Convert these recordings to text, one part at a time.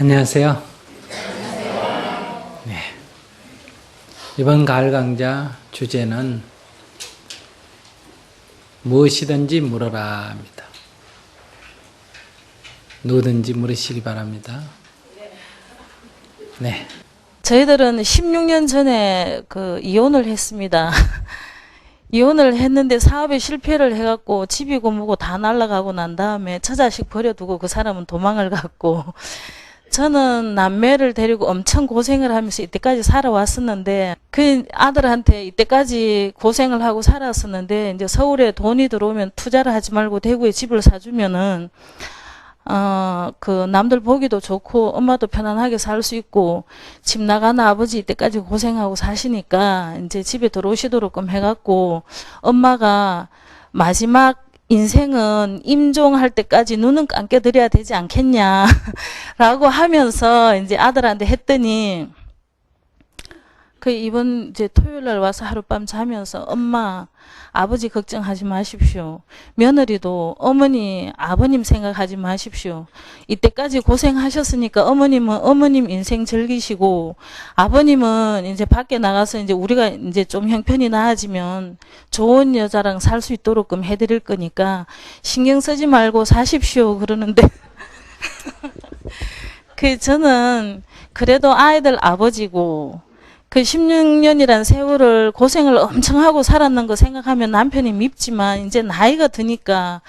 안녕하세요. 네. 이번 가을 강좌 주제는 무엇이든지 물어라입니다. 누구든지 물으시기 바랍니다. 네. 저희들은 16년 전에 이혼을 했습니다. 이혼을 했는데 사업에 실패를 해갖고 집이고 뭐고 다 날아가고 난 다음에 처자식 버려두고 그 사람은 도망을 갔고, 저는 남매를 데리고 엄청 고생을 하면서 이때까지 살아왔었는데, 그 아들한테 이때까지 고생을 하고 살았었는데, 이제 서울에 돈이 들어오면 투자를 하지 말고 대구에 집을 사주면은 남들 보기도 좋고 엄마도 편안하게 살 수 있고, 집 나가는 아버지 이때까지 고생하고 사시니까 이제 집에 들어오시도록끔 해갖고, 엄마가 마지막 인생은 임종할 때까지 눈은 감겨드려야 되지 않겠냐 라고 하면서 이제 아들한테 했더니, 이번 이제 토요일 날 와서 하룻밤 자면서, 엄마, 아버지 걱정하지 마십시오. 며느리도 어머니, 아버님 생각하지 마십시오. 이때까지 고생하셨으니까 어머님은 어머님 인생 즐기시고, 아버님은 이제 밖에 나가서 이제 우리가 이제 좀 형편이 나아지면 좋은 여자랑 살 수 있도록끔 해드릴 거니까 신경 쓰지 말고 사십시오. 그러는데, 저는 그래도 아이들 아버지고, 16년이란 세월을 고생을 엄청 하고 살았는 거 생각하면 남편이 밉지만, 이제 나이가 드니까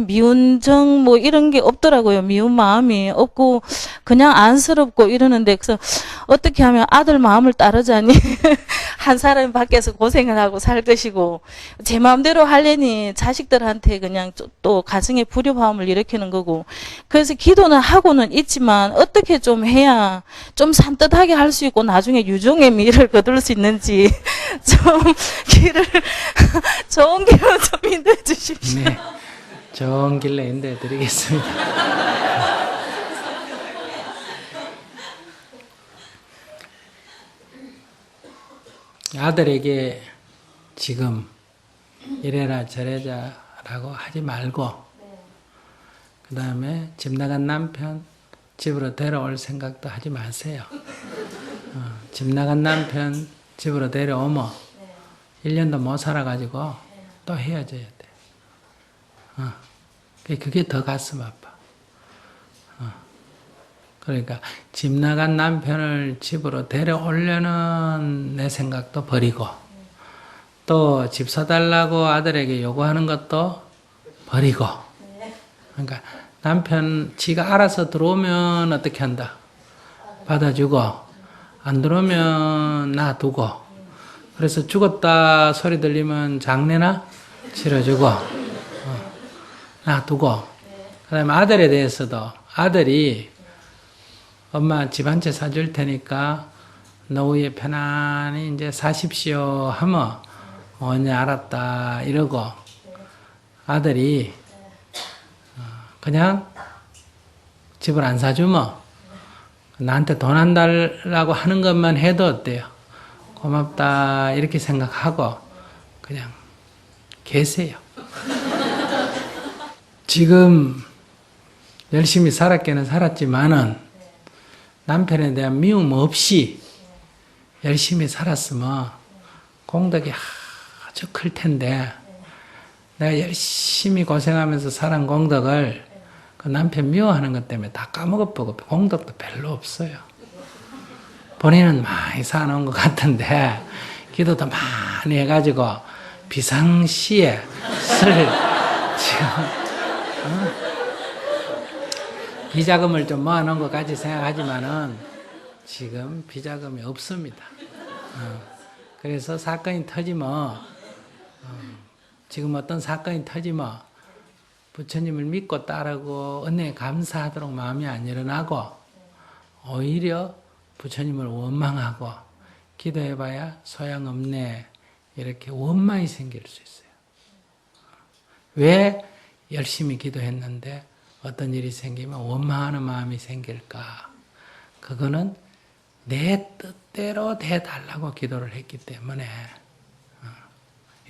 미운 정 뭐 이런 게 없더라고요. 미운 마음이 없고 그냥 안쓰럽고 이러는데, 그래서 어떻게 하면 아들 마음을 따르자니 한 사람이 밖에서 고생을 하고 살 것이고, 제 마음대로 하려니 자식들한테 그냥 또 가정의 불협화음을 일으키는 거고, 그래서 기도는 하고는 있지만 어떻게 좀 해야 좀 산뜻하게 할 수 있고 나중에 유종의 미를 거둘 수 있는지 좀 좋은 길로 좀 인도해 주십시오. 네. 좋은 길로 인도해 드리겠습니다. 아들에게 지금 이래라 저래라 라고 하지 말고, 그 다음에 집 나간 남편 집으로 데려올 생각도 하지 마세요. 집 나간 남편 집으로 데려오면 1년도 못 살아가지고 또 헤어져야 돼. 그게 더 가슴 아파. 그러니까 집 나간 남편을 집으로 데려오려는 내 생각도 버리고, 또 집 사달라고 아들에게 요구하는 것도 버리고, 그러니까 남편 지가 알아서 들어오면 어떻게 한다? 받아주고, 안 들어오면 놔두고, 그래서 죽었다 소리 들리면 장례나 치러주고, 놔두고, 그 다음에 아들에 대해서도 아들이 엄마 집 한 채 사줄 테니까 노후에 편안히 이제 사십시오 하면 뭐냐 알았다 이러고, 아들이 그냥 집을 안 사주면 나한테 돈 안 달라고 하는 것만 해도 어때요? 고맙다 이렇게 생각하고 그냥 계세요. 지금 열심히 살았기는 살았지만은 남편에 대한 미움 없이 열심히 살았으면 공덕이 아주 클 텐데, 내가 열심히 고생하면서 살은 공덕을 그 남편 미워하는 것 때문에 다 까먹어보고 공덕도 별로 없어요. 본인은 많이 사놓은 것 같은데 기도도 많이 해가지고 비상시에 지금 비자금을 좀 모아놓은 것 같이 생각하지만은 지금 비자금이 없습니다. 그래서 사건이 터지면, 지금 어떤 사건이 터지면 부처님을 믿고 따르고 은혜에 감사하도록 마음이 안 일어나고, 오히려 부처님을 원망하고 기도해봐야 소용없네 이렇게 원망이 생길 수 있어요. 왜 열심히 기도했는데 어떤 일이 생기면 원망하는 마음이 생길까? 그거는 내 뜻대로 돼달라고 기도를 했기 때문에,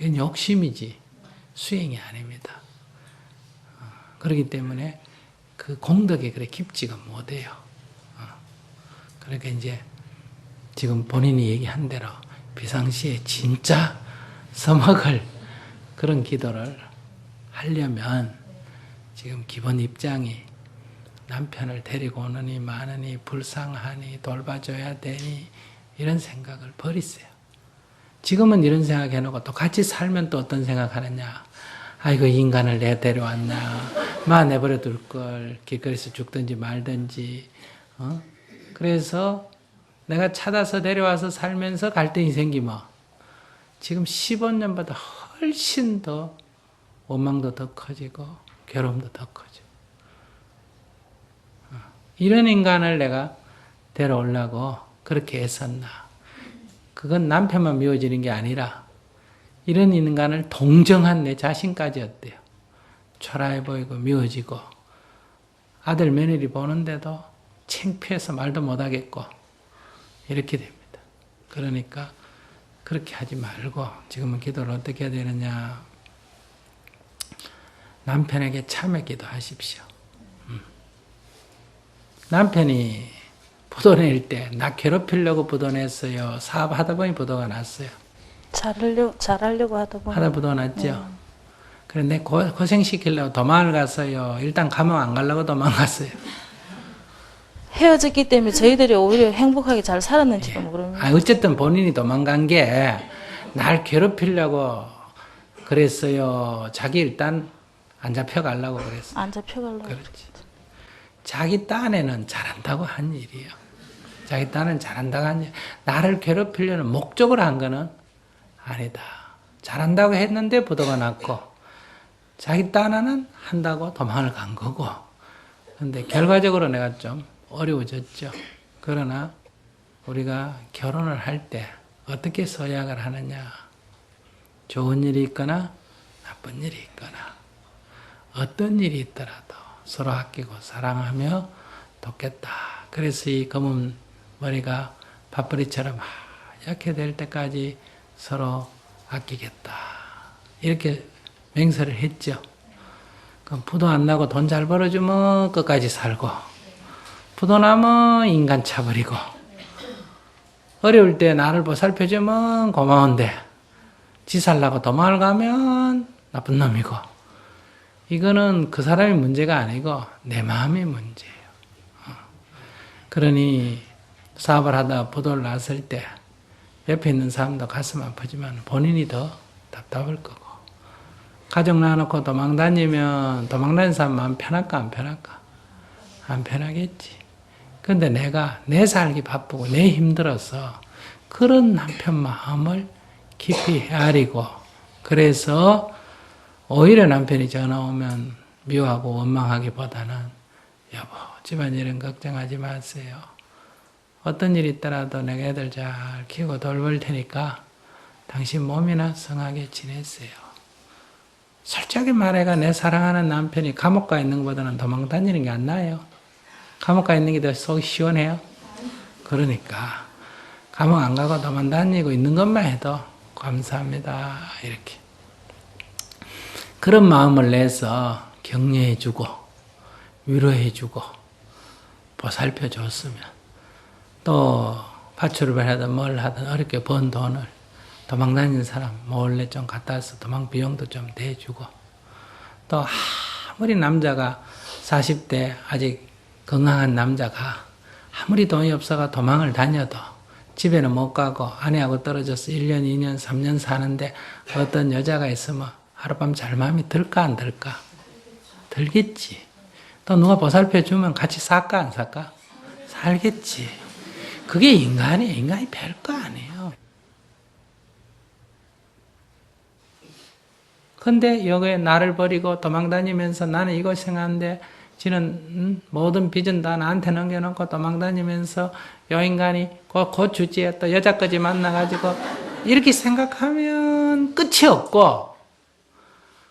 이건 욕심이지 수행이 아닙니다. 그렇기 때문에 그 공덕이 그래 깊지가 못해요. 그러니까 이제 지금 본인이 얘기한 대로 비상시에 진짜 써먹을 그런 기도를 하려면 지금 기본 입장이 남편을 데리고 오느니 마느니 불쌍하니 돌봐줘야 되니 이런 생각을 버리세요. 지금은 이런 생각 해놓고 또 같이 살면 또 어떤 생각하느냐. 아이고 이 인간을 내가 데려왔나. 마 내버려 둘걸. 길거리에서 죽든지 말든지. 그래서 내가 찾아서 데려와서 살면서 갈등이 생기면 지금 15년보다 훨씬 더 원망도 더 커지고 괴로움도 더 커져. 이런 인간을 내가 데려오려고 그렇게 애썼나. 그건 남편만 미워지는 게 아니라 이런 인간을 동정한 내 자신까지 어때요? 초라해 보이고 미워지고 아들 며느리 보는데도 창피해서 말도 못하겠고 이렇게 됩니다. 그러니까 그렇게 하지 말고 지금은 기도를 어떻게 해야 되느냐. 남편에게 참여 기도하십시오. 남편이 부도 낼 때 나 괴롭히려고 부도 냈어요. 사업하다 보니 부도가 났어요. 잘하려고 하다 보니. 하다 부도 났죠. 그래 내 고생시키려고 도망을 갔어요. 일단 가면 안 가려고 도망갔어요. 헤어졌기 때문에 저희들이 오히려 행복하게 잘 살았는지도 모릅니다. 어쨌든 본인이 도망간 게 날 괴롭히려고 그랬어요. 자기 일단 안 잡혀가려고 그랬어요. 안 잡혀가려고. 그렇지. 자기 딴에는 잘한다고 한 일이에요. 자기 딴은 잘한다고 한 일. 나를 괴롭히려는 목적으로 한 거는 아니다. 잘한다고 했는데 부도가 났고 자기 딴에는 한다고 도망을 간 거고. 근데 결과적으로 내가 좀 어려워졌죠. 그러나 우리가 결혼을 할 때 어떻게 서약을 하느냐. 좋은 일이 있거나 나쁜 일이 있거나 어떤 일이 있더라도 서로 아끼고 사랑하며 돕겠다. 그래서 이 검은 머리가 밥벌이처럼 하얗게 될 때까지 서로 아끼겠다. 이렇게 맹세를 했죠. 그럼 부도 안 나고 돈 잘 벌어주면 끝까지 살고 부도 나면 인간 차버리고 어려울 때 나를 보살펴주면 고마운데 지 살라고 도망을 가면 나쁜 놈이고 이거는 그 사람의 문제가 아니고 내 마음의 문제예요. 그러니 사업을 하다 부도를 났을 때 옆에 있는 사람도 가슴 아프지만 본인이 더 답답할 거고 가족 낳아놓고 도망 다니면 도망 다니는 사람 마음 편할까 안 편할까? 안 편하겠지. 근데 내가 내 살기 바쁘고 내 힘들어서 그런 남편 마음을 깊이 헤아리고 그래서 오히려 남편이 전화 오면 미워하고 원망하기보다는 여보 집안일은 걱정하지 마세요. 어떤 일이 있더라도 내가 애들 잘 키우고 돌볼 테니까 당신 몸이나 성하게 지내세요. 솔직하게 말해가 내 사랑하는 남편이 감옥 가 있는 것보다는 도망 다니는 게 안 나아요. 감옥 가 있는 게 더 속이 시원해요. 그러니까 감옥 안 가고 도망 다니고 있는 것만 해도 감사합니다. 이렇게 그런 마음을 내서 격려해주고 위로해주고 보살펴줬으면 또 파출을 하든 뭘 하든 어렵게 번 돈을 도망다니는 사람 몰래 좀 갖다 와서 도망 비용도 좀 대주고 또 아무리 남자가 40대 아직 건강한 남자가 아무리 돈이 없어가 도망을 다녀도 집에는 못 가고 아내하고 떨어져서 1년, 2년, 3년 사는데 어떤 여자가 있으면 하룻밤 잘 마음이 들까 안 들까? 들겠지. 또 누가 보살펴 주면 같이 살까 안 살까? 살겠지. 그게 인간이에요. 인간이 별거 아니에요. 근데 여기에 나를 버리고 도망다니면서 나는 이거 생각하는데 지는 모든 빚은 다 나한테 넘겨놓고 도망다니면서 요 인간이 곧 주지에 또 여자까지 만나가지고 이렇게 생각하면 끝이 없고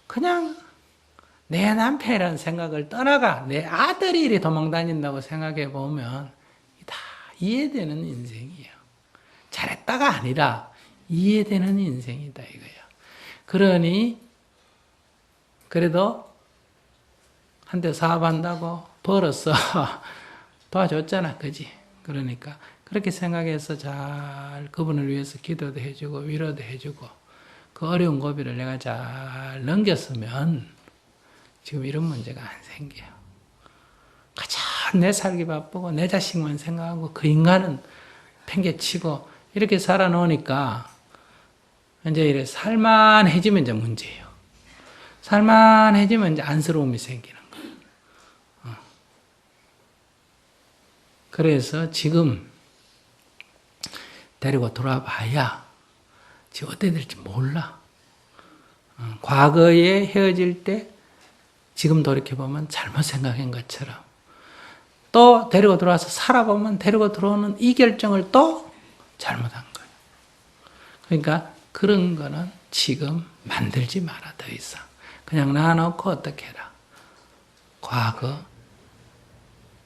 그냥 내 남편이라는 생각을 떠나가 내 아들이 이리 도망다닌다고 생각해 보면 다 이해되는 인생이에요. 잘했다가 아니라 이해되는 인생이다 이거야. 그러니 그래도 한때 사업한다고 벌었어. 도와줬잖아. 그지? 그러니까 그렇게 생각해서 잘 그분을 위해서 기도도 해주고 위로도 해주고 그 어려운 고비를 내가 잘 넘겼으면 지금 이런 문제가 안 생겨요. 가장 내 살기 바쁘고 내 자식만 생각하고 그 인간은 팽개치고 이렇게 살아놓으니까 이제 이래 살만해지면 이제 문제예요. 살만해지면 이제 안쓰러움이 생기는 거예요. 그래서 지금 데리고 돌아와 봐야 지금 어떻게 될지 몰라. 과거에 헤어질 때 지금 돌이켜보면 잘못 생각한 것처럼 또 데리고 들어와서 살아보면 데리고 들어오는 이 결정을 또 잘못한 거예요. 그러니까 그런 거는 지금 만들지 마라, 더 이상. 그냥 놔놓고 어떻게 해라. 과거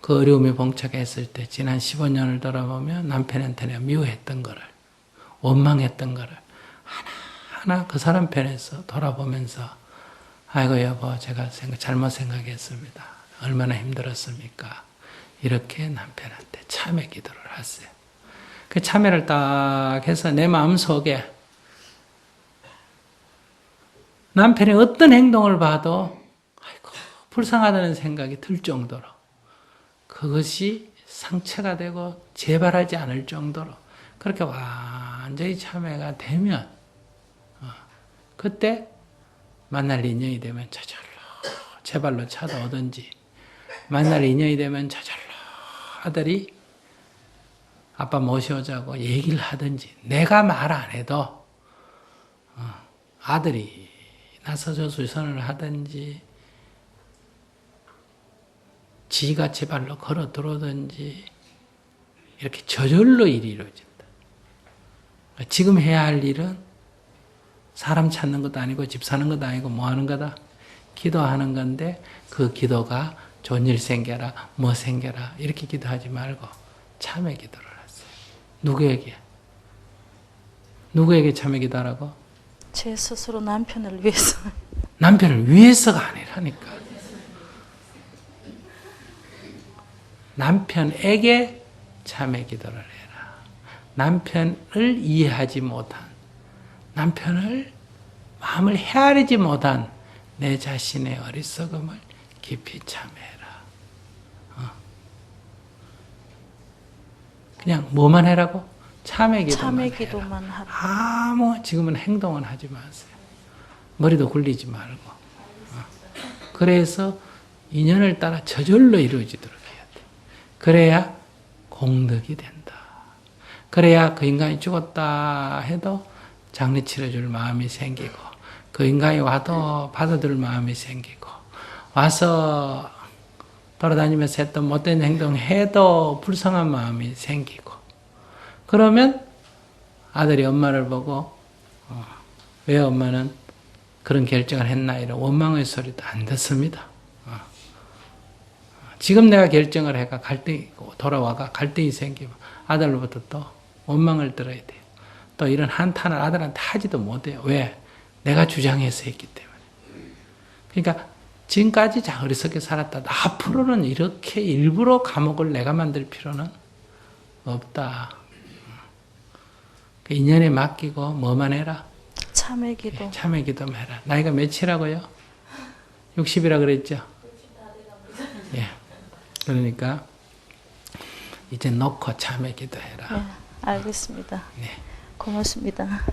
그 어려움에 봉착했을 때 지난 15년을 돌아보면 남편한테 내가 미워했던 거를 원망했던 거를 하나하나 그 사람 편에서 돌아보면서 아이고 여보 제가 잘못 생각했습니다. 얼마나 힘들었습니까? 이렇게 남편한테 참회 기도를 하세요. 그 참회를 딱 해서 내 마음속에 남편이 어떤 행동을 봐도 아이고 불쌍하다는 생각이 들 정도로 그것이 상처가 되고 재발하지 않을 정도로 그렇게 완전히 참회가 되면 그때 만날 인연이 되면 저절로 제 발로 찾아오든지 만날 인연이 되면 저절로 아들이 아빠 모셔오자고 얘기를 하든지 내가 말 안 해도 아들이 나서서 수선을 하든지 지가 제 발로 걸어 들어오든지 이렇게 저절로 일이 이루어진다. 지금 해야 할 일은 사람 찾는 것도 아니고 집 사는 것도 아니고 뭐 하는 거다? 기도하는 건데 그 기도가 좋은 일 생겨라 뭐 생겨라 이렇게 기도하지 말고 참회 기도를 하세요. 누구에게? 누구에게 참회 기도하라고? 제 스스로 남편을 위해서. 남편을 위해서가 아니라니까. 남편에게 참회 기도를 해라. 남편을 이해하지 못한, 남편을 마음을 헤아리지 못한 내 자신의 어리석음을 깊이 참회해라. 그냥 뭐만 해라고? 참회 기도만 해라. 아무 지금은 행동은 하지 마세요. 머리도 굴리지 말고. 그래서 인연을 따라 저절로 이루어지도록 해야 돼. 그래야 공덕이 된다. 그래야 그 인간이 죽었다 해도 장례 치러줄 마음이 생기고 그 인간이 와도 받아줄 마음이 생기고 와서 돌아다니면서 했던 못된 행동 해도 불쌍한 마음이 생기고 그러면 아들이 엄마를 보고 왜 엄마는 그런 결정을 했나 이런 원망의 소리도 안 듣습니다. 지금 내가 결정을 해가 갈등이 돌아와가 갈등이 생기면 아들로부터 또 원망을 들어야 돼요. 또 이런 한탄을 아들한테 하지도 못해요. 왜? 내가 주장해서 했기 때문에. 그러니까 지금까지 자 어리석게 살았다. 앞으로는 이렇게 일부러 감옥을 내가 만들 필요는 없다. 그 인연에 맡기고 뭐만 해라? 참회기도. 참회기도만 해라. 나이가 몇이라고요? 60이라 그랬죠? 예. 그러니까 이제 놓고 참회기도 해라. 네, 알겠습니다. 네. 고맙습니다.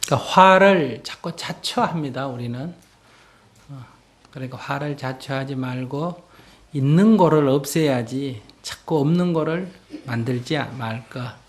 그러니까 화를 자꾸 자초합니다. 우리는. 그러니까 화를 자초하지 말고 있는 거를 없애야지 자꾸 없는 거를 만들지 말 것.